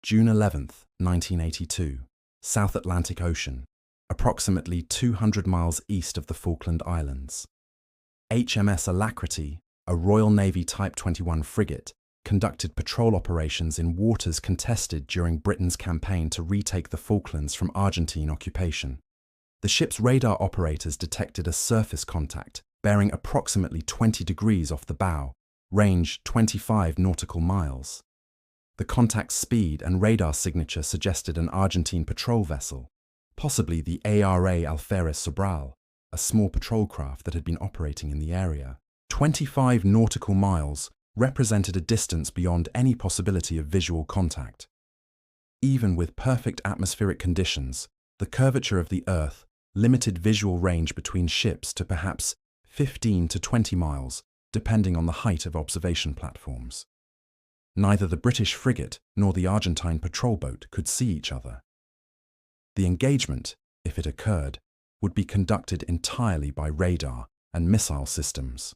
June 11, 1982, South Atlantic Ocean, approximately 200 miles east of the Falkland Islands. HMS Alacrity, a Royal Navy Type 21 frigate, conducted patrol operations in waters contested during Britain's campaign to retake the Falklands from Argentine occupation. The ship's radar operators detected a surface contact bearing approximately 20 degrees off the bow, range 25 nautical miles. The contact's speed and radar signature suggested an Argentine patrol vessel, possibly the ARA Alferez Sobral, a small patrol craft that had been operating in the area. 25 nautical miles represented a distance beyond any possibility of visual contact. Even with perfect atmospheric conditions, the curvature of the Earth limited visual range between ships to perhaps 15 to 20 miles, depending on the height of observation platforms. Neither the British frigate nor the Argentine patrol boat could see each other. The engagement, if it occurred, would be conducted entirely by radar and missile systems.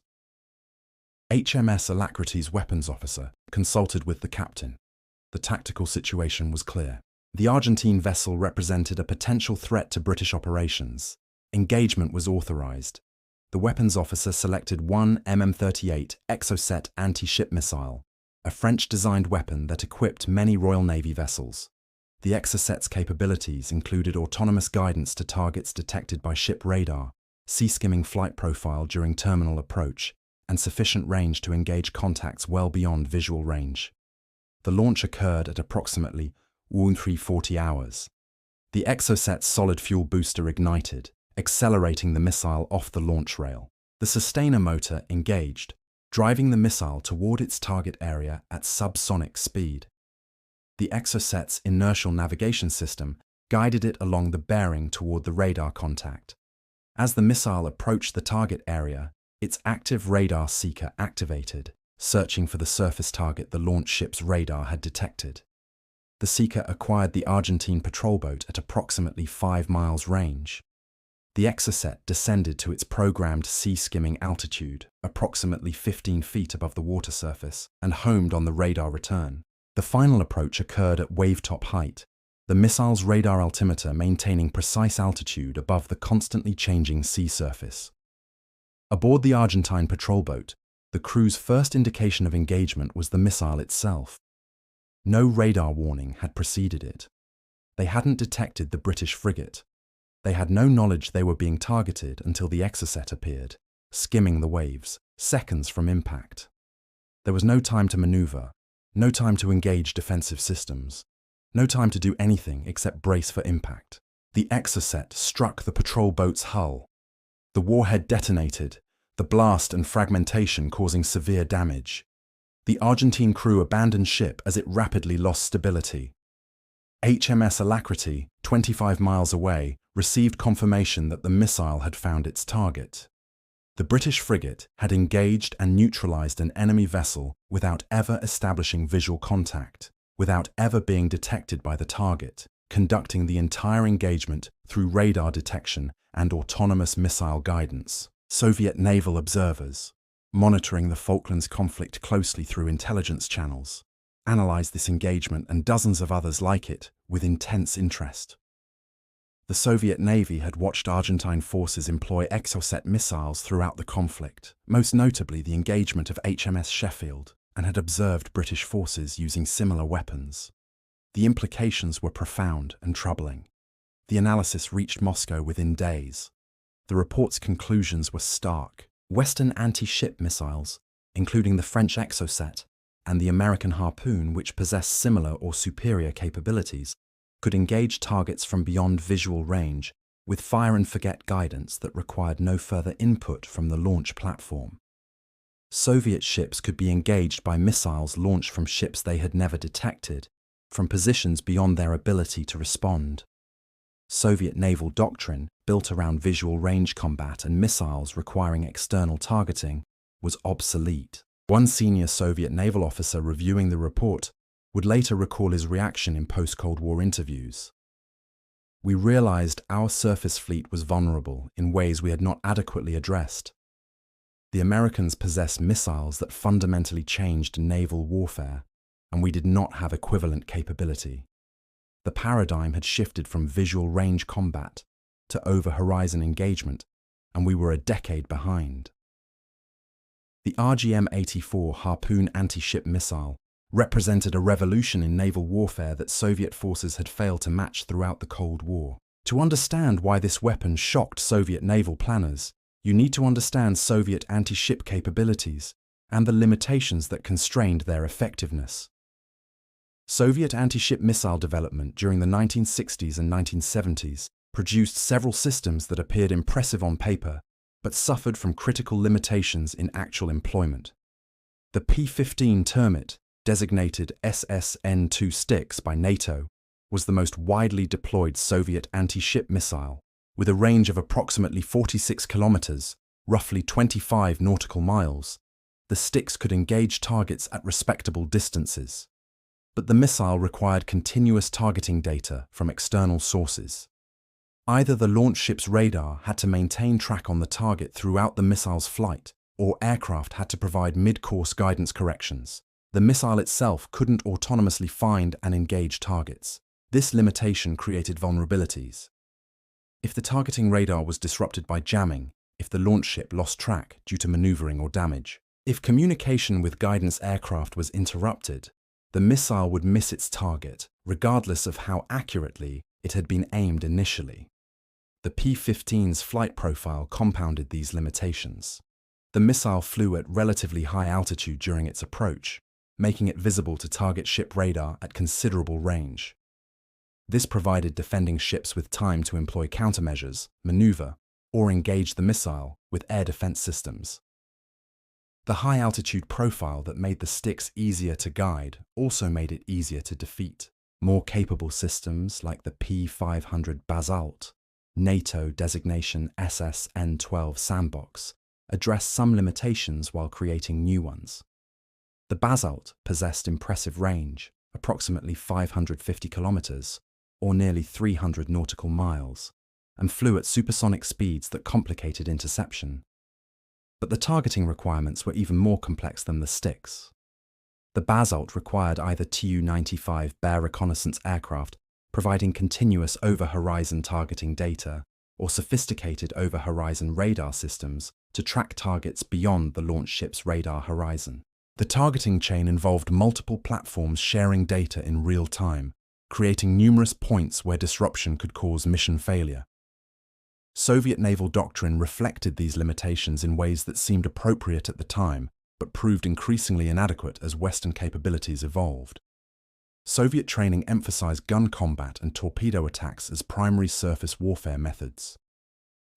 HMS Alacrity's weapons officer consulted with the captain. The tactical situation was clear. The Argentine vessel represented a potential threat to British operations. Engagement was authorized. The weapons officer selected one MM38 Exocet anti-ship missile, a French-designed weapon that equipped many Royal Navy vessels. The Exocet's capabilities included autonomous guidance to targets detected by ship radar, sea-skimming flight profile during terminal approach, and sufficient range to engage contacts well beyond visual range. The launch occurred at approximately 340 hours. The Exocet's solid fuel booster ignited, accelerating the missile off the launch rail. The sustainer motor engaged, driving the missile toward its target area at subsonic speed. The Exocet's inertial navigation system guided it along the bearing toward the radar contact. As the missile approached the target area, its active radar seeker activated, searching for the surface target the launch ship's radar had detected. The seeker acquired the Argentine patrol boat at approximately 5 miles range. The Exocet descended to its programmed sea-skimming altitude, approximately 15 feet above the water surface, and homed on the radar return. The final approach occurred at wave-top height, the missile's radar altimeter maintaining precise altitude above the constantly changing sea surface. Aboard the Argentine patrol boat, the crew's first indication of engagement was the missile itself. No radar warning had preceded it. They hadn't detected the British frigate. They had no knowledge they were being targeted until the Exocet appeared, skimming the waves, seconds from impact. There was no time to maneuver, no time to engage defensive systems, no time to do anything except brace for impact. The Exocet struck the patrol boat's hull. The warhead detonated, the blast and fragmentation causing severe damage. The Argentine crew abandoned ship as it rapidly lost stability. HMS Alacrity, 25 miles away, received confirmation that the missile had found its target. The British frigate had engaged and neutralized an enemy vessel without ever establishing visual contact, without ever being detected by the target, conducting the entire engagement through radar detection and autonomous missile guidance. Soviet naval observers, monitoring the Falklands conflict closely through intelligence channels, analyzed this engagement and dozens of others like it with intense interest. The Soviet Navy had watched Argentine forces employ Exocet missiles throughout the conflict, most notably the engagement of HMS Sheffield, and had observed British forces using similar weapons. The implications were profound and troubling. The analysis reached Moscow within days. The report's conclusions were stark. Western anti-ship missiles, including the French Exocet and the American Harpoon, which possessed similar or superior capabilities, could engage targets from beyond visual range with fire-and-forget guidance that required no further input from the launch platform. Soviet ships could be engaged by missiles launched from ships they had never detected, from positions beyond their ability to respond. Soviet naval doctrine, built around visual range combat and missiles requiring external targeting, was obsolete. One senior Soviet naval officer reviewing the report would later recall his reaction in post-Cold War interviews. "We realized our surface fleet was vulnerable in ways we had not adequately addressed. The Americans possessed missiles that fundamentally changed naval warfare. and we did not have equivalent capability. The paradigm had shifted from visual range combat to over-horizon engagement, and we were a decade behind. The RGM-84 Harpoon anti-ship missile represented a revolution in naval warfare that Soviet forces had failed to match throughout the Cold War. To understand why this weapon shocked Soviet naval planners, you need to understand Soviet anti-ship capabilities and the limitations that constrained their effectiveness. Soviet anti-ship missile development during the 1960s and 1970s produced several systems that appeared impressive on paper, but suffered from critical limitations in actual employment. The P-15 Termit, designated SSN-2 Styx by NATO, was the most widely deployed Soviet anti-ship missile, with a range of approximately 46 kilometers, roughly 25 nautical miles. The Styx could engage targets at respectable distances. But the missile required continuous targeting data from external sources. Either the launch ship's radar had to maintain track on the target throughout the missile's flight, or aircraft had to provide mid-course guidance corrections. The missile itself couldn't autonomously find and engage targets. This limitation created vulnerabilities. If the targeting radar was disrupted by jamming, if the launch ship lost track due to maneuvering or damage, if communication with guidance aircraft was interrupted, the missile would miss its target, regardless of how accurately it had been aimed initially. The P-15's flight profile compounded these limitations. The missile flew at relatively high altitude during its approach, making it visible to target ship radar at considerable range. This provided defending ships with time to employ countermeasures, maneuver, or engage the missile with air defense systems. The high-altitude profile that made the Styx easier to guide also made it easier to defeat. More capable systems like the P-500 Basalt, NATO designation SSN-12 Sandbox, addressed some limitations while creating new ones. The Basalt possessed impressive range, approximately 550 kilometers, or nearly 300 nautical miles, and flew at supersonic speeds that complicated interception. But the targeting requirements were even more complex than the Styx. The Basalt required either Tu-95 Bear reconnaissance aircraft providing continuous over-horizon targeting data, or sophisticated over-horizon radar systems to track targets beyond the launch ship's radar horizon. The targeting chain involved multiple platforms sharing data in real time, creating numerous points where disruption could cause mission failure. Soviet naval doctrine reflected these limitations in ways that seemed appropriate at the time, but proved increasingly inadequate as Western capabilities evolved. Soviet training emphasized gun combat and torpedo attacks as primary surface warfare methods.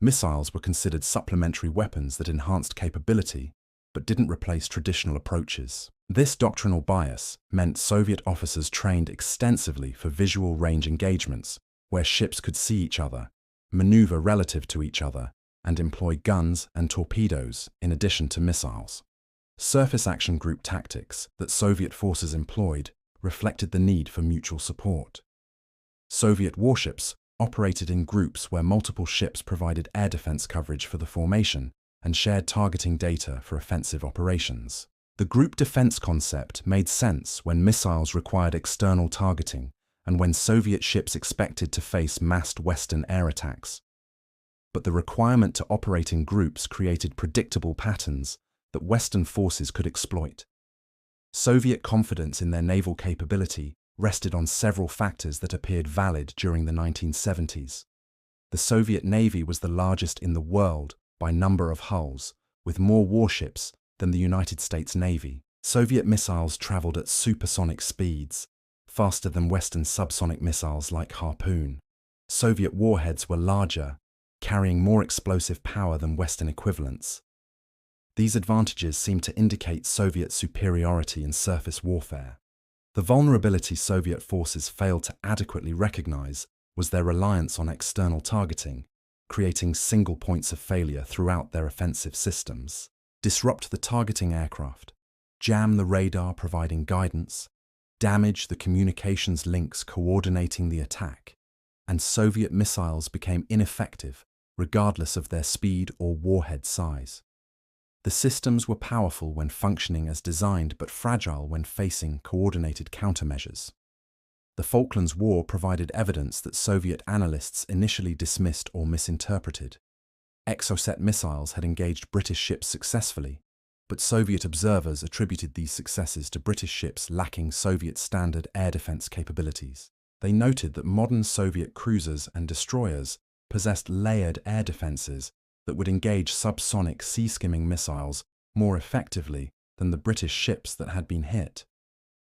Missiles were considered supplementary weapons that enhanced capability, but didn't replace traditional approaches. This doctrinal bias meant Soviet officers trained extensively for visual range engagements, where ships could see each other, maneuver relative to each other, and employ guns and torpedoes in addition to missiles. Surface action group tactics that Soviet forces employed reflected the need for mutual support. Soviet warships operated in groups where multiple ships provided air defense coverage for the formation and shared targeting data for offensive operations. The group defense concept made sense when missiles required external targeting and when Soviet ships expected to face massed Western air attacks. But the requirement to operate in groups created predictable patterns that Western forces could exploit. Soviet confidence in their naval capability rested on several factors that appeared valid during the 1970s. The Soviet Navy was the largest in the world by number of hulls, with more warships than the United States Navy. Soviet missiles traveled at supersonic speeds, faster than Western subsonic missiles like Harpoon. Soviet warheads were larger, carrying more explosive power than Western equivalents. These advantages seemed to indicate Soviet superiority in surface warfare. The vulnerability Soviet forces failed to adequately recognize was their reliance on external targeting, creating single points of failure throughout their offensive systems. Disrupt the targeting aircraft, jam the radar providing guidance, damage the communications links coordinating the attack, and Soviet missiles became ineffective regardless of their speed or warhead size. The systems were powerful when functioning as designed but fragile when facing coordinated countermeasures. The Falklands War provided evidence that Soviet analysts initially dismissed or misinterpreted. Exocet missiles had engaged British ships successfully, but Soviet observers attributed these successes to British ships lacking Soviet standard air defense capabilities. They noted that modern Soviet cruisers and destroyers possessed layered air defenses that would engage subsonic sea-skimming missiles more effectively than the British ships that had been hit.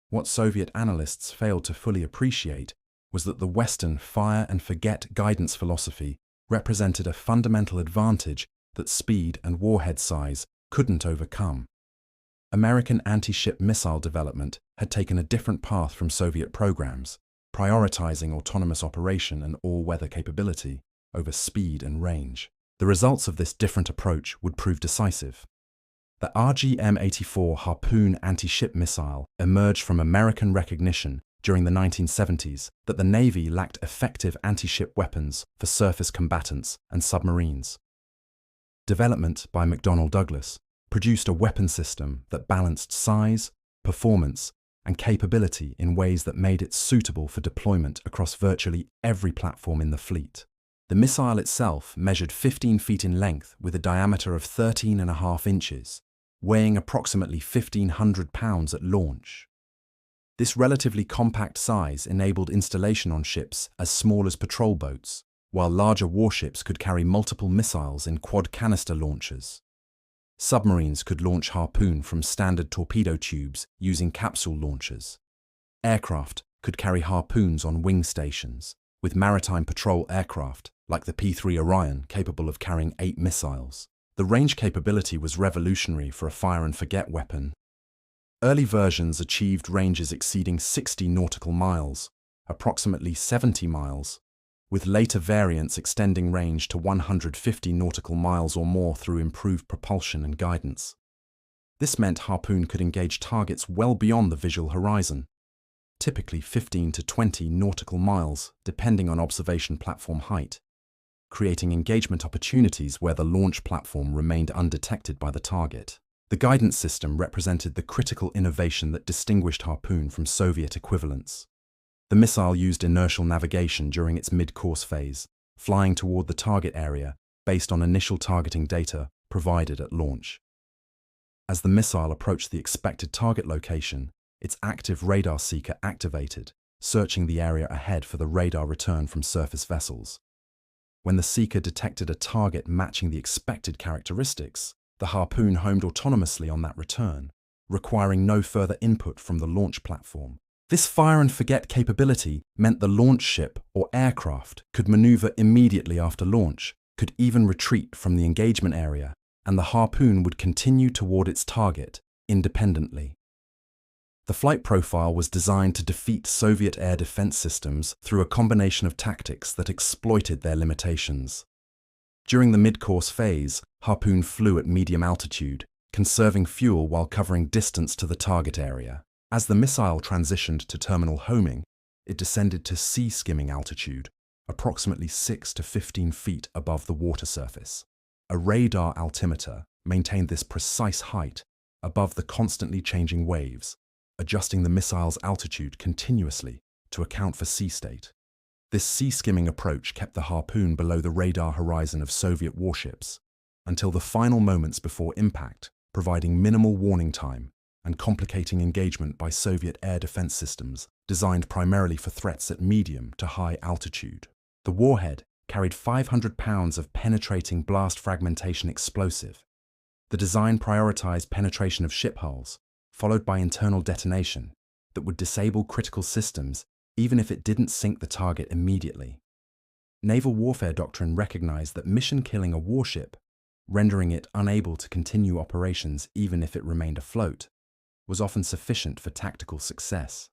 What Soviet analysts failed to fully appreciate was that the Western fire-and-forget guidance philosophy represented a fundamental advantage that speed and warhead size couldn't overcome. American anti-ship missile development had taken a different path from Soviet programs, prioritizing autonomous operation and all-weather capability over speed and range. The results of this different approach would prove decisive. The RGM-84 Harpoon anti-ship missile emerged from American recognition during the 1970s that the Navy lacked effective anti-ship weapons for surface combatants and submarines. Development by McDonnell Douglas produced a weapon system that balanced size, performance, and capability in ways that made it suitable for deployment across virtually every platform in the fleet. The missile itself measured 15 feet in length with a diameter of 13.5 inches, weighing approximately 1,500 pounds at launch. This relatively compact size enabled installation on ships as small as patrol boats, while larger warships could carry multiple missiles in quad canister launchers. Submarines could launch Harpoon from standard torpedo tubes using capsule launchers. Aircraft could carry Harpoons on wing stations, with maritime patrol aircraft like the P-3 Orion capable of carrying 8 missiles. The range capability was revolutionary for a fire-and-forget weapon. Early versions achieved ranges exceeding 60 nautical miles, approximately 70 miles, with later variants extending range to 150 nautical miles or more through improved propulsion and guidance. This meant Harpoon could engage targets well beyond the visual horizon, typically 15 to 20 nautical miles, depending on observation platform height, creating engagement opportunities where the launch platform remained undetected by the target. The guidance system represented the critical innovation that distinguished Harpoon from Soviet equivalents. The missile used inertial navigation during its mid-course phase, flying toward the target area based on initial targeting data provided at launch. As the missile approached the expected target location, its active radar seeker activated, searching the area ahead for the radar return from surface vessels. When the seeker detected a target matching the expected characteristics, the Harpoon homed autonomously on that return, requiring no further input from the launch platform. This fire-and-forget capability meant the launch ship or aircraft could maneuver immediately after launch, could even retreat from the engagement area, and the Harpoon would continue toward its target independently. The flight profile was designed to defeat Soviet air defense systems through a combination of tactics that exploited their limitations. During the mid-course phase, Harpoon flew at medium altitude, conserving fuel while covering distance to the target area. As the missile transitioned to terminal homing, it descended to sea-skimming altitude, approximately 6 to 15 feet above the water surface. A radar altimeter maintained this precise height above the constantly changing waves, adjusting the missile's altitude continuously to account for sea state. This sea-skimming approach kept the Harpoon below the radar horizon of Soviet warships until the final moments before impact, providing minimal warning time and complicating engagement by Soviet air defense systems designed primarily for threats at medium to high altitude. The warhead carried 500 pounds of penetrating blast fragmentation explosive. The design prioritized penetration of ship hulls, followed by internal detonation that would disable critical systems even if it didn't sink the target immediately. Naval warfare doctrine recognized that mission killing a warship, rendering it unable to continue operations even if it remained afloat, was often sufficient for tactical success.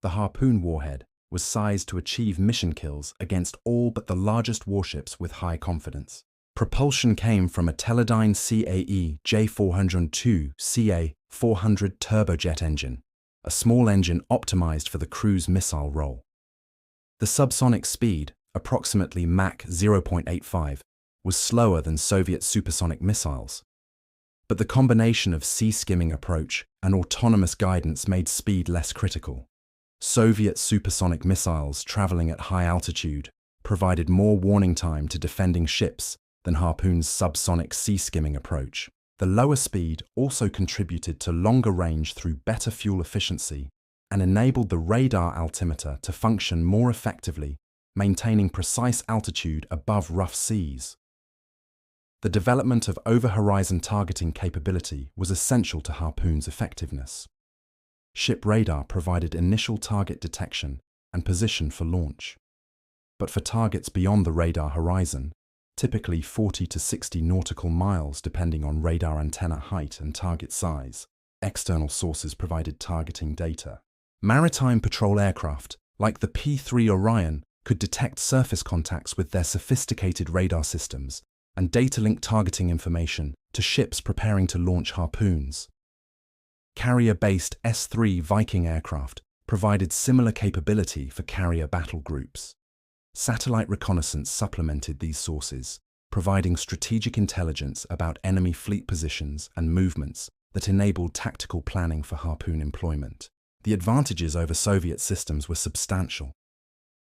The Harpoon warhead was sized to achieve mission kills against all but the largest warships with high confidence. Propulsion came from a Teledyne CAE J402 CA400 turbojet engine, a small engine optimized for the cruise missile role. The subsonic speed, approximately Mach 0.85, was slower than Soviet supersonic missiles, But the combination of sea-skimming approach and autonomous guidance made speed less critical. Soviet supersonic missiles traveling at high altitude provided more warning time to defending ships than Harpoon's subsonic sea-skimming approach. The lower speed also contributed to longer range through better fuel efficiency and enabled the radar altimeter to function more effectively, maintaining precise altitude above rough seas. The development of over-horizon targeting capability was essential to Harpoon's effectiveness. Ship radar provided initial target detection and position for launch. But for targets beyond the radar horizon, typically 40 to 60 nautical miles depending on radar antenna height and target size, external sources provided targeting data. Maritime patrol aircraft, like the P-3 Orion, could detect surface contacts with their sophisticated radar systems and data link targeting information to ships preparing to launch Harpoons. Carrier-based S-3 Viking aircraft provided similar capability for carrier battle groups. Satellite reconnaissance supplemented these sources, providing strategic intelligence about enemy fleet positions and movements that enabled tactical planning for Harpoon employment. The advantages over Soviet systems were substantial.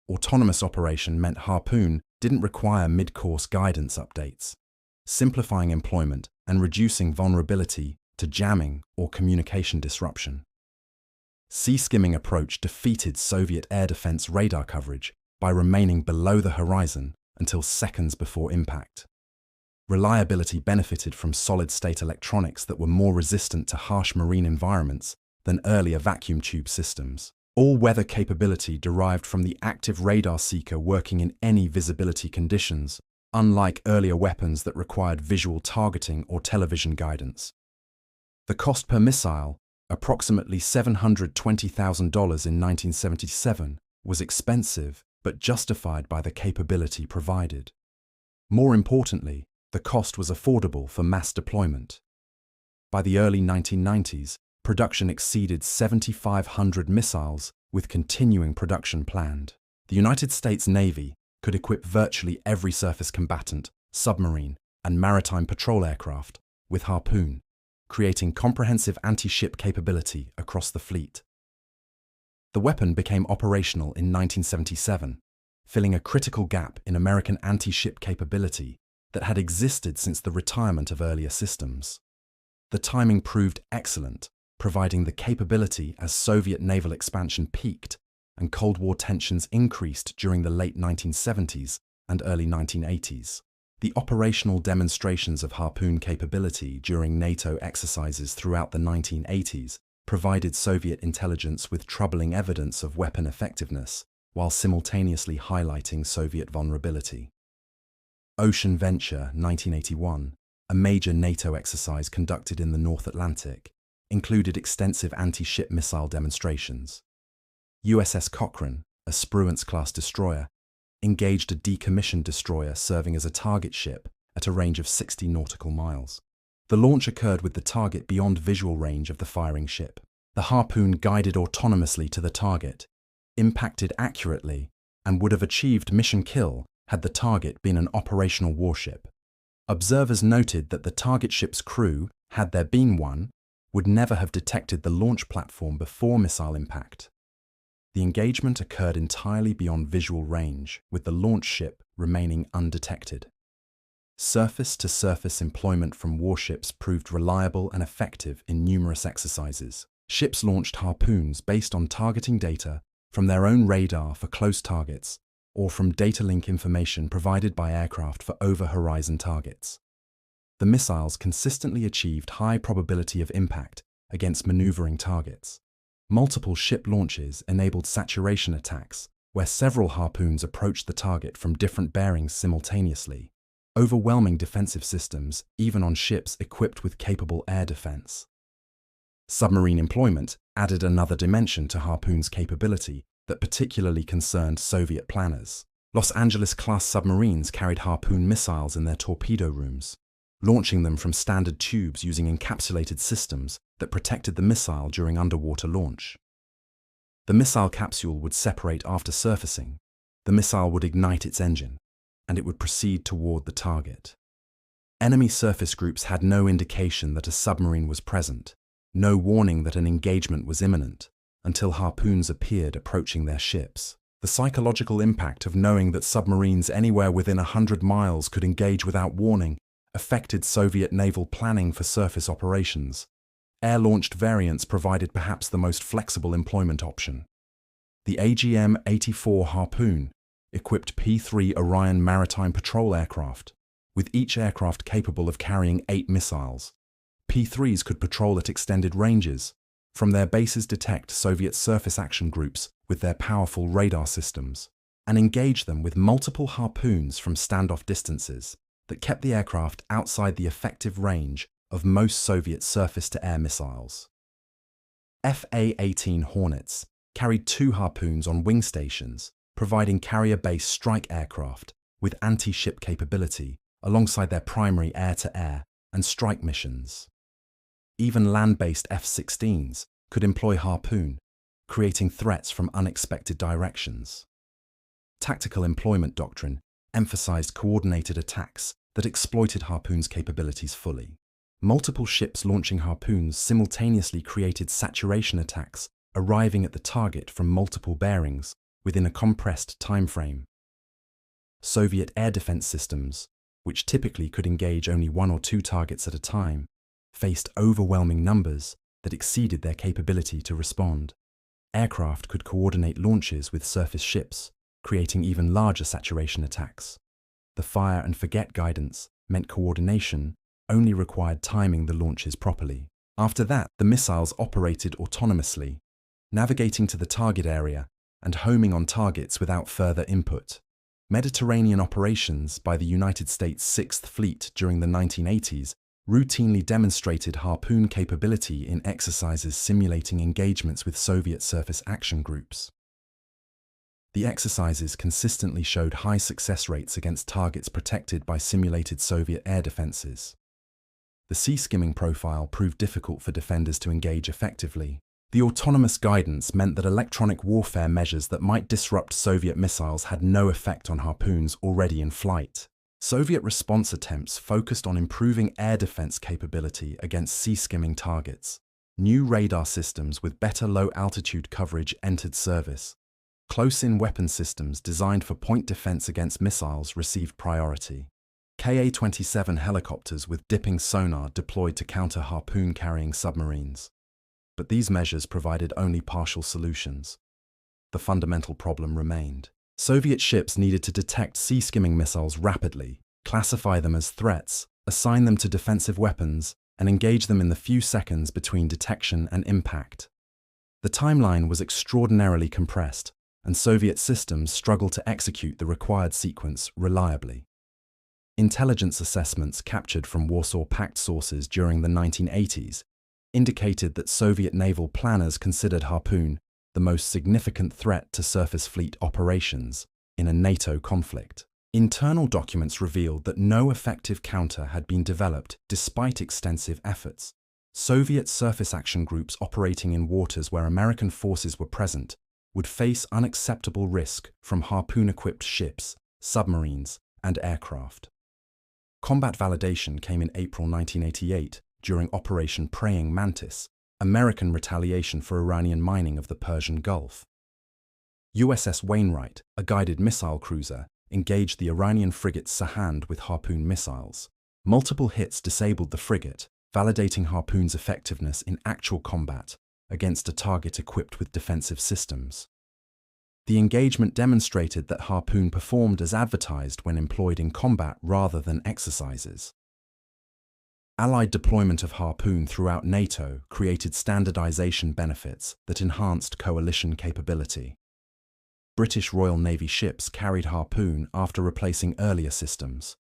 Autonomous operation meant Harpoon didn't require mid-course guidance updates, simplifying employment and reducing vulnerability to jamming or communication disruption. Sea-skimming approach defeated Soviet air defense radar coverage by remaining below the horizon until seconds before impact. Reliability benefited from solid-state electronics that were more resistant to harsh marine environments than earlier vacuum tube systems. All-weather capability derived from the active radar seeker working in any visibility conditions, unlike earlier weapons that required visual targeting or television guidance. The cost per missile, approximately $720,000 in 1977, was expensive but justified by the capability provided. More importantly, the cost was affordable for mass deployment. By the early 1990s, production exceeded 7,500 missiles, with continuing production planned. The United States Navy could equip virtually every surface combatant, submarine, and maritime patrol aircraft with Harpoon, creating comprehensive anti-ship capability across the fleet. The weapon became operational in 1977, filling a critical gap in American anti-ship capability that had existed since the retirement of earlier systems. The timing proved excellent, providing the capability as Soviet naval expansion peaked and Cold War tensions increased during the late 1970s and early 1980s. The operational demonstrations of Harpoon capability during NATO exercises throughout the 1980s provided Soviet intelligence with troubling evidence of weapon effectiveness, while simultaneously highlighting Soviet vulnerability. Ocean Venture 1981, a major NATO exercise conducted in the North Atlantic, included extensive anti-ship missile demonstrations. USS Cochrane, a Spruance-class destroyer, engaged a decommissioned destroyer serving as a target ship at a range of 60 nautical miles. The launch occurred with the target beyond visual range of the firing ship. The Harpoon guided autonomously to the target, impacted accurately, and would have achieved mission kill had the target been an operational warship. Observers noted that the target ship's crew, had there been one, would never have detected the launch platform before missile impact. The engagement occurred entirely beyond visual range, with the launch ship remaining undetected. Surface-to-surface employment from warships proved reliable and effective in numerous exercises. Ships launched Harpoons based on targeting data from their own radar for close targets or from data link information provided by aircraft for over-horizon targets. The missiles consistently achieved high probability of impact against maneuvering targets. Multiple ship launches enabled saturation attacks, where several Harpoons approached the target from different bearings simultaneously, overwhelming defensive systems even on ships equipped with capable air defense. Submarine employment added another dimension to Harpoon's capability that particularly concerned Soviet planners. Los Angeles-class submarines carried Harpoon missiles in their torpedo rooms, launching them from standard tubes using encapsulated systems that protected the missile during underwater launch. The missile capsule would separate after surfacing, the missile would ignite its engine, and it would proceed toward the target. Enemy surface groups had no indication that a submarine was present, no warning that an engagement was imminent, until harpoons appeared approaching their ships. The psychological impact of knowing that submarines anywhere within 100 miles could engage without warning affected Soviet naval planning for surface operations. Air-launched variants provided perhaps the most flexible employment option. The RGM-84 Harpoon equipped P-3 Orion maritime patrol aircraft, with each aircraft capable of carrying 8 missiles. P-3s could patrol at extended ranges. From their bases detect Soviet surface action groups with their powerful radar systems, and engage them with multiple harpoons from standoff distances that kept the aircraft outside the effective range of most Soviet surface-to-air missiles. Fa-18 Hornets carried 2 harpoons on wing stations, providing carrier-based strike aircraft with anti-ship capability alongside their primary air-to-air and strike missions. Even land-based F-16s could employ Harpoon, creating threats from unexpected directions. Tactical employment doctrine emphasized coordinated attacks that exploited Harpoon's capabilities fully. Multiple ships launching Harpoons simultaneously created saturation attacks arriving at the target from multiple bearings within a compressed time frame. Soviet air defense systems, which typically could engage only 1 or 2 targets at a time, faced overwhelming numbers that exceeded their capability to respond. Aircraft could coordinate launches with surface ships, creating even larger saturation attacks. The fire and forget guidance meant coordination only required timing the launches properly. After that, the missiles operated autonomously, navigating to the target area and homing on targets without further input. Mediterranean operations by the United States 6th Fleet during the 1980s routinely demonstrated Harpoon capability in exercises simulating engagements with Soviet surface action groups. The exercises consistently showed high success rates against targets protected by simulated Soviet air defenses. The sea skimming profile proved difficult for defenders to engage effectively. The autonomous guidance meant that electronic warfare measures that might disrupt Soviet missiles had no effect on Harpoons already in flight. Soviet response attempts focused on improving air defense capability against sea skimming targets. New radar systems with better low-altitude coverage entered service. Close-in weapon systems designed for point defense against missiles received priority. Ka-27 helicopters with dipping sonar deployed to counter Harpoon-carrying submarines. But these measures provided only partial solutions. The fundamental problem remained. Soviet ships needed to detect sea-skimming missiles rapidly, classify them as threats, assign them to defensive weapons, and engage them in the few seconds between detection and impact. The timeline was extraordinarily compressed, and Soviet systems struggled to execute the required sequence reliably. Intelligence assessments captured from Warsaw Pact sources during the 1980s indicated that Soviet naval planners considered Harpoon the most significant threat to surface fleet operations in a NATO conflict. Internal documents revealed that no effective counter had been developed despite extensive efforts. Soviet surface action groups operating in waters where American forces were present would face unacceptable risk from Harpoon-equipped ships, submarines, and aircraft. Combat validation came in April 1988 during Operation Praying Mantis, American retaliation for Iranian mining of the Persian Gulf. USS Wainwright, a guided missile cruiser, engaged the Iranian frigate Sahand with Harpoon missiles. Multiple hits disabled the frigate, validating Harpoon's effectiveness in actual combat against a target equipped with defensive systems. The engagement demonstrated that Harpoon performed as advertised when employed in combat rather than exercises. Allied deployment of Harpoon throughout NATO created standardization benefits that enhanced coalition capability. British Royal Navy ships carried Harpoon after replacing earlier systems.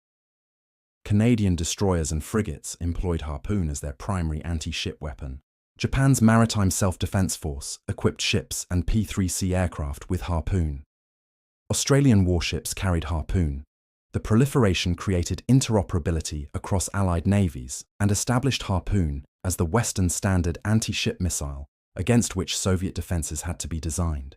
Canadian destroyers and frigates employed Harpoon as their primary anti-ship weapon. Japan's Maritime Self-Defense Force equipped ships and P-3C aircraft with Harpoon. Australian warships carried Harpoon. The proliferation created interoperability across Allied navies and established Harpoon as the Western standard anti-ship missile against which Soviet defenses had to be designed.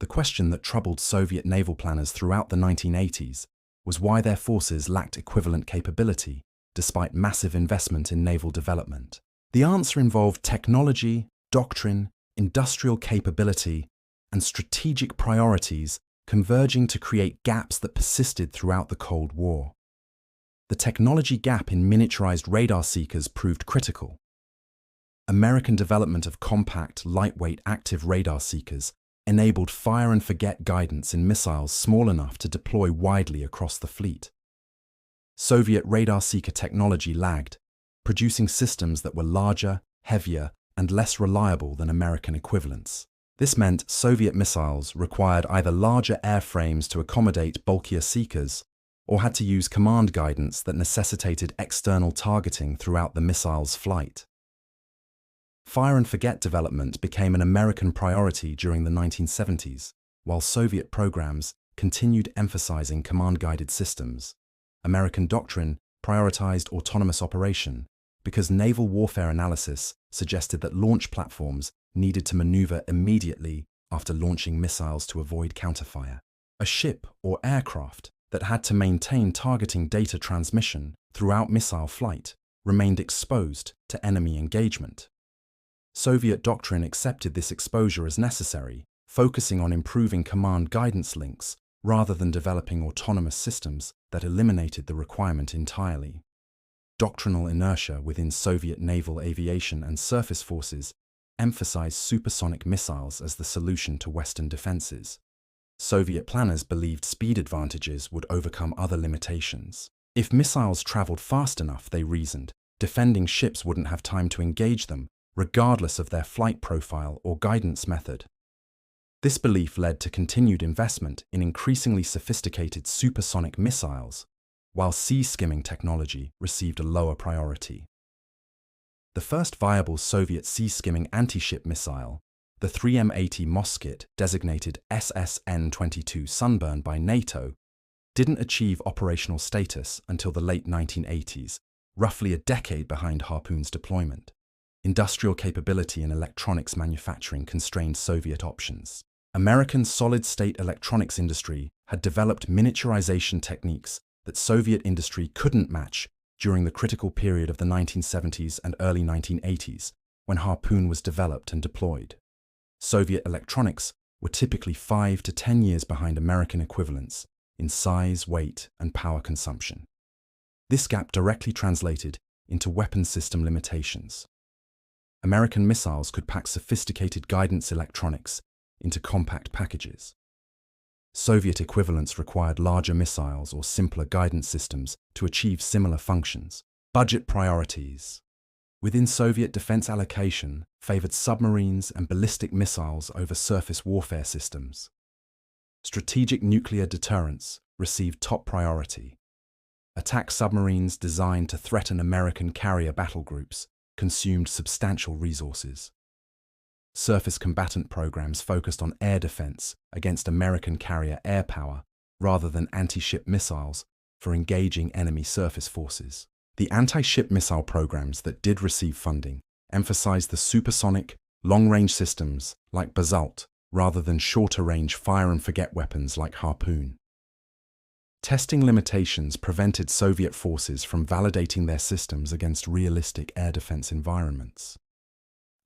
The question that troubled Soviet naval planners throughout the 1980s was why their forces lacked equivalent capability despite massive investment in naval development? The answer involved technology, doctrine, industrial capability, and strategic priorities converging to create gaps that persisted throughout the Cold War. The technology gap in miniaturized radar seekers proved critical. American development of compact, lightweight active radar seekers enabled fire-and-forget guidance in missiles small enough to deploy widely across the fleet. Soviet radar seeker technology lagged, producing systems that were larger, heavier, and less reliable than American equivalents. This meant Soviet missiles required either larger airframes to accommodate bulkier seekers, or had to use command guidance that necessitated external targeting throughout the missile's flight. Fire-and-forget development became an American priority during the 1970s, while Soviet programs continued emphasizing command-guided systems. American doctrine prioritized autonomous operation because naval warfare analysis suggested that launch platforms needed to maneuver immediately after launching missiles to avoid counterfire. A ship or aircraft that had to maintain targeting data transmission throughout missile flight remained exposed to enemy engagement. Soviet doctrine accepted this exposure as necessary, focusing on improving command guidance links rather than developing autonomous systems that eliminated the requirement entirely. Doctrinal inertia within Soviet naval aviation and surface forces emphasized supersonic missiles as the solution to Western defenses. Soviet planners believed speed advantages would overcome other limitations. If missiles traveled fast enough, they reasoned, defending ships wouldn't have time to engage them, regardless of their flight profile or guidance method. This belief led to continued investment in increasingly sophisticated supersonic missiles, while sea-skimming technology received a lower priority. The first viable Soviet sea-skimming anti-ship missile, the 3M80 Moskit, designated SSN-22 Sunburn by NATO, didn't achieve operational status until the late 1980s, roughly a decade behind Harpoon's deployment. Industrial capability in electronics manufacturing constrained Soviet options. American solid-state electronics industry had developed miniaturization techniques that Soviet industry couldn't match during the critical period of the 1970s and early 1980s, when Harpoon was developed and deployed. Soviet electronics were typically 5 to 10 years behind American equivalents in size, weight, and power consumption. This gap directly translated into weapon system limitations. American missiles could pack sophisticated guidance electronics into compact packages. Soviet equivalents required larger missiles or simpler guidance systems to achieve similar functions. Budget priorities. Within Soviet defense allocation favored submarines and ballistic missiles over surface warfare systems. Strategic nuclear deterrence received top priority. Attack submarines designed to threaten American carrier battle groups consumed substantial resources. Surface combatant programs focused on air defense against American carrier air power rather than anti-ship missiles for engaging enemy surface forces. The anti-ship missile programs that did receive funding emphasized the supersonic, long-range systems like Basalt rather than shorter-range fire-and-forget weapons like Harpoon. Testing limitations prevented Soviet forces from validating their systems against realistic air defense environments.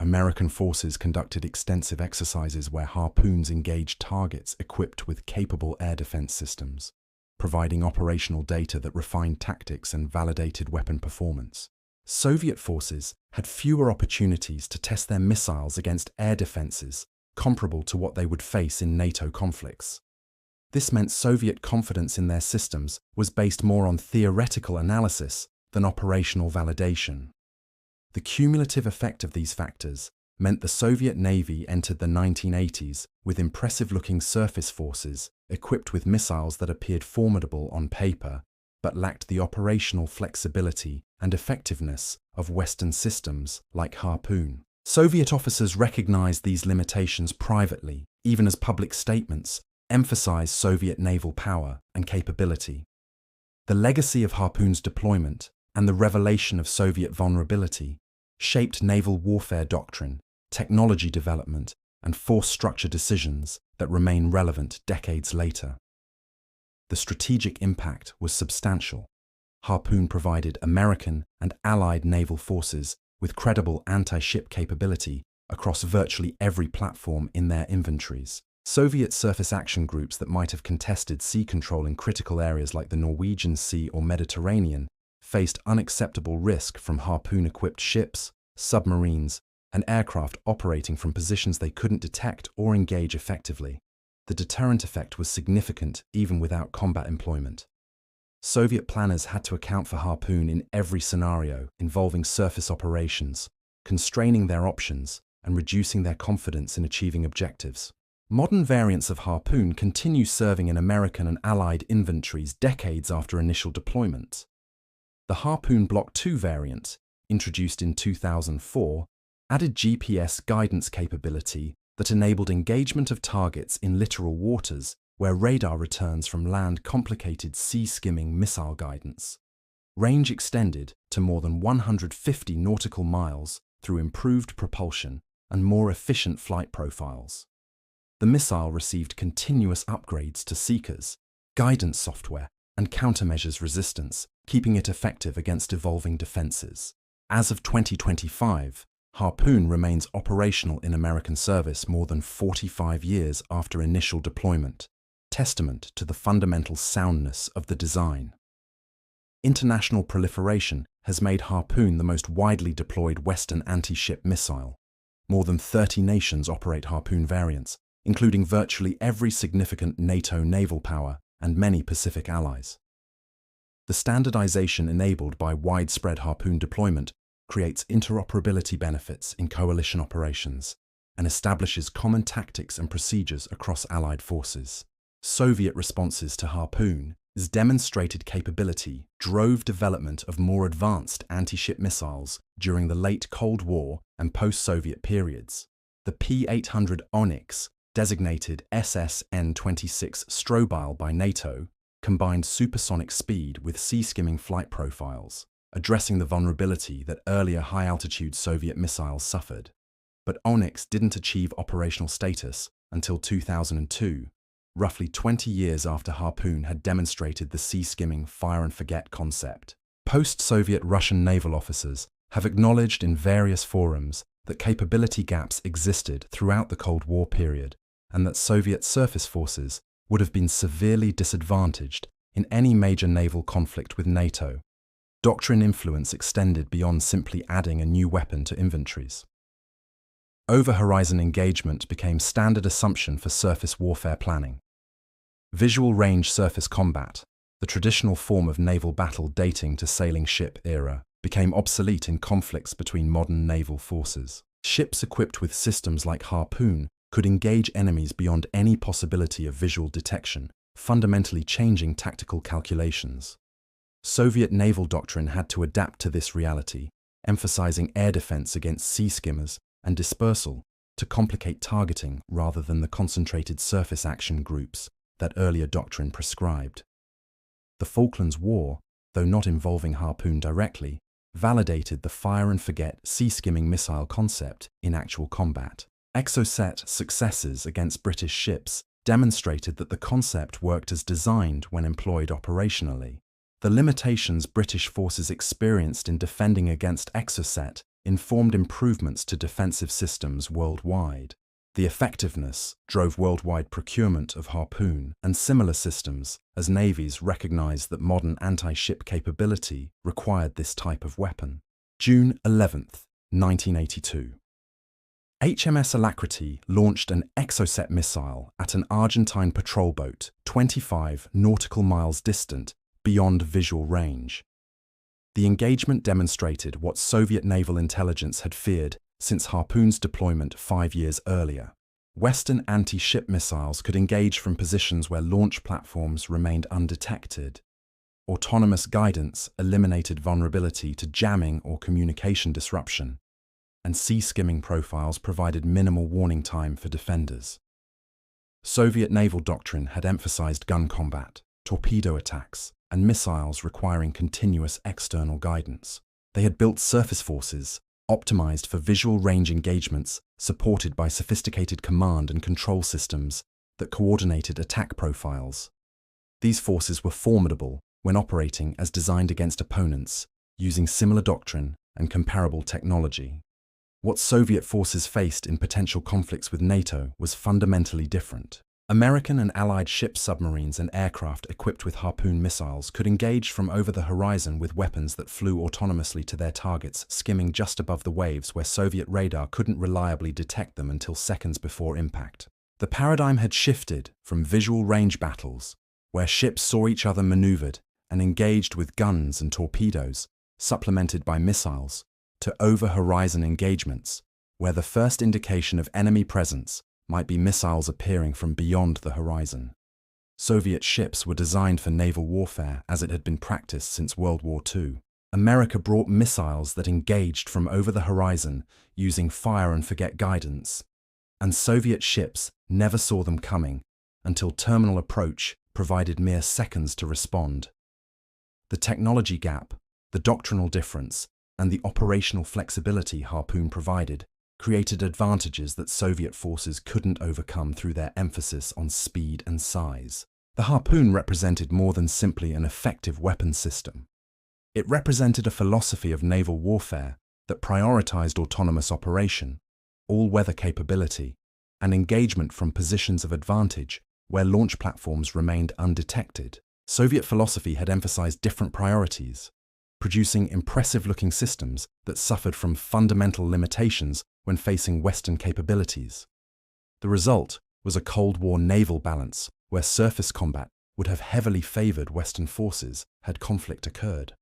American forces conducted extensive exercises where Harpoons engaged targets equipped with capable air defense systems, providing operational data that refined tactics and validated weapon performance. Soviet forces had fewer opportunities to test their missiles against air defenses comparable to what they would face in NATO conflicts. This meant Soviet confidence in their systems was based more on theoretical analysis than operational validation. The cumulative effect of these factors meant the Soviet Navy entered the 1980s with impressive-looking surface forces equipped with missiles that appeared formidable on paper but lacked the operational flexibility and effectiveness of Western systems like Harpoon. Soviet officers recognized these limitations privately, even as public statements emphasized Soviet naval power and capability. The legacy of Harpoon's deployment and the revelation of Soviet vulnerability shaped naval warfare doctrine, technology development, and force structure decisions that remain relevant decades later. The strategic impact was substantial. Harpoon provided American and Allied naval forces with credible anti-ship capability across virtually every platform in their inventories. Soviet surface action groups that might have contested sea control in critical areas like the Norwegian Sea or Mediterranean faced unacceptable risk from Harpoon-equipped ships, submarines, and aircraft operating from positions they couldn't detect or engage effectively. The deterrent effect was significant even without combat employment. Soviet planners had to account for Harpoon in every scenario involving surface operations, constraining their options and reducing their confidence in achieving objectives. Modern variants of Harpoon continue serving in American and Allied inventories decades after initial deployment. The Harpoon Block II variant, introduced in 2004, added GPS guidance capability that enabled engagement of targets in littoral waters where radar returns from land complicated sea-skimming missile guidance. Range extended to more than 150 nautical miles through improved propulsion and more efficient flight profiles. The missile received continuous upgrades to seekers, guidance software, and countermeasures resistance, keeping it effective against evolving defenses. As of 2025, Harpoon remains operational in American service more than 45 years after initial deployment, testament to the fundamental soundness of the design. International proliferation has made Harpoon the most widely deployed Western anti-ship missile. More than 30 nations operate Harpoon variants, including virtually every significant NATO naval power and many Pacific allies. The standardization enabled by widespread Harpoon deployment creates interoperability benefits in coalition operations and establishes common tactics and procedures across Allied forces. Soviet responses to Harpoon's demonstrated capability drove development of more advanced anti-ship missiles during the late Cold War and post-Soviet periods. The P-800 Onyx, designated SS-N-26 Strobile by NATO, combined supersonic speed with sea-skimming flight profiles, addressing the vulnerability that earlier high-altitude Soviet missiles suffered. But Onyx didn't achieve operational status until 2002, roughly 20 years after Harpoon had demonstrated the sea-skimming fire-and-forget concept. Post-Soviet Russian naval officers have acknowledged in various forums that capability gaps existed throughout the Cold War period and that Soviet surface forces would have been severely disadvantaged in any major naval conflict with NATO. Doctrine influence extended beyond simply adding a new weapon to inventories. Over-horizon engagement became standard assumption for surface warfare planning. Visual range surface combat, the traditional form of naval battle dating to sailing ship era, became obsolete in conflicts between modern naval forces. Ships equipped with systems like Harpoon could engage enemies beyond any possibility of visual detection, fundamentally changing tactical calculations. Soviet naval doctrine had to adapt to this reality, emphasizing air defense against sea skimmers and dispersal to complicate targeting rather than the concentrated surface action groups that earlier doctrine prescribed. The Falklands War, though not involving Harpoon directly, validated the fire-and-forget sea-skimming missile concept in actual combat. Exocet successes against British ships demonstrated that the concept worked as designed when employed operationally. The limitations British forces experienced in defending against Exocet informed improvements to defensive systems worldwide. The effectiveness drove worldwide procurement of Harpoon and similar systems as navies recognized that modern anti-ship capability required this type of weapon. June 11, 1982. HMS Alacrity launched an Exocet missile at an Argentine patrol boat 25 nautical miles distant beyond visual range. The engagement demonstrated what Soviet naval intelligence had feared since Harpoon's deployment 5 years earlier. Western anti-ship missiles could engage from positions where launch platforms remained undetected. Autonomous guidance eliminated vulnerability to jamming or communication disruption, and sea-skimming profiles provided minimal warning time for defenders. Soviet naval doctrine had emphasized gun combat, torpedo attacks, and missiles requiring continuous external guidance. They had built surface forces, optimized for visual range engagements, supported by sophisticated command and control systems that coordinated attack profiles. These forces were formidable, when operating as designed against opponents, using similar doctrine and comparable technology. What Soviet forces faced in potential conflicts with NATO was fundamentally different. American and Allied ships, submarines, and aircraft equipped with Harpoon missiles could engage from over the horizon with weapons that flew autonomously to their targets, skimming just above the waves where Soviet radar couldn't reliably detect them until seconds before impact. The paradigm had shifted from visual range battles, where ships saw each other maneuvered and engaged with guns and torpedoes, supplemented by missiles, to over-horizon engagements, where the first indication of enemy presence might be missiles appearing from beyond the horizon. Soviet ships were designed for naval warfare as it had been practiced since World War II. America brought missiles that engaged from over the horizon using fire-and-forget guidance, and Soviet ships never saw them coming until terminal approach provided mere seconds to respond. The technology gap, the doctrinal difference, and the operational flexibility Harpoon provided created advantages that Soviet forces couldn't overcome through their emphasis on speed and size. The Harpoon represented more than simply an effective weapons system. It represented a philosophy of naval warfare that prioritized autonomous operation, all-weather capability, and engagement from positions of advantage where launch platforms remained undetected. Soviet philosophy had emphasized different priorities, producing impressive-looking systems that suffered from fundamental limitations when facing Western capabilities. The result was a Cold War naval balance where surface combat would have heavily favored Western forces had conflict occurred.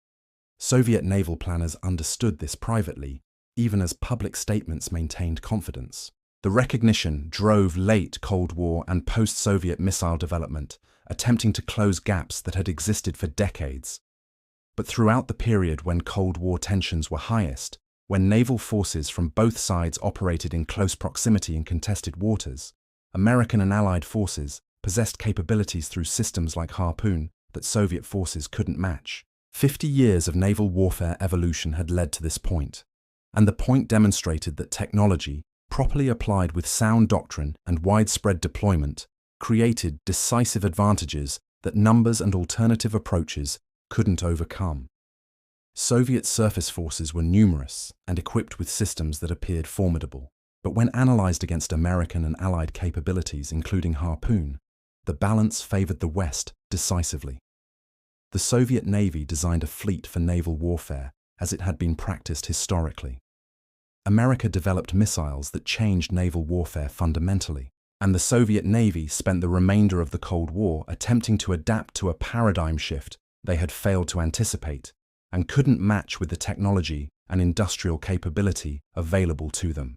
Soviet naval planners understood this privately, even as public statements maintained confidence. The recognition drove late Cold War and post-Soviet missile development, attempting to close gaps that had existed for decades. But throughout the period when Cold War tensions were highest, when naval forces from both sides operated in close proximity in contested waters, American and Allied forces possessed capabilities through systems like Harpoon that Soviet forces couldn't match. 50 years of naval warfare evolution had led to this point, and the point demonstrated that technology, properly applied with sound doctrine and widespread deployment, created decisive advantages that numbers and alternative approaches couldn't overcome. Soviet surface forces were numerous and equipped with systems that appeared formidable, but when analyzed against American and Allied capabilities, including Harpoon, the balance favored the West decisively. The Soviet Navy designed a fleet for naval warfare as it had been practiced historically. America developed missiles that changed naval warfare fundamentally, and the Soviet Navy spent the remainder of the Cold War attempting to adapt to a paradigm shift they had failed to anticipate and couldn't match with the technology and industrial capability available to them.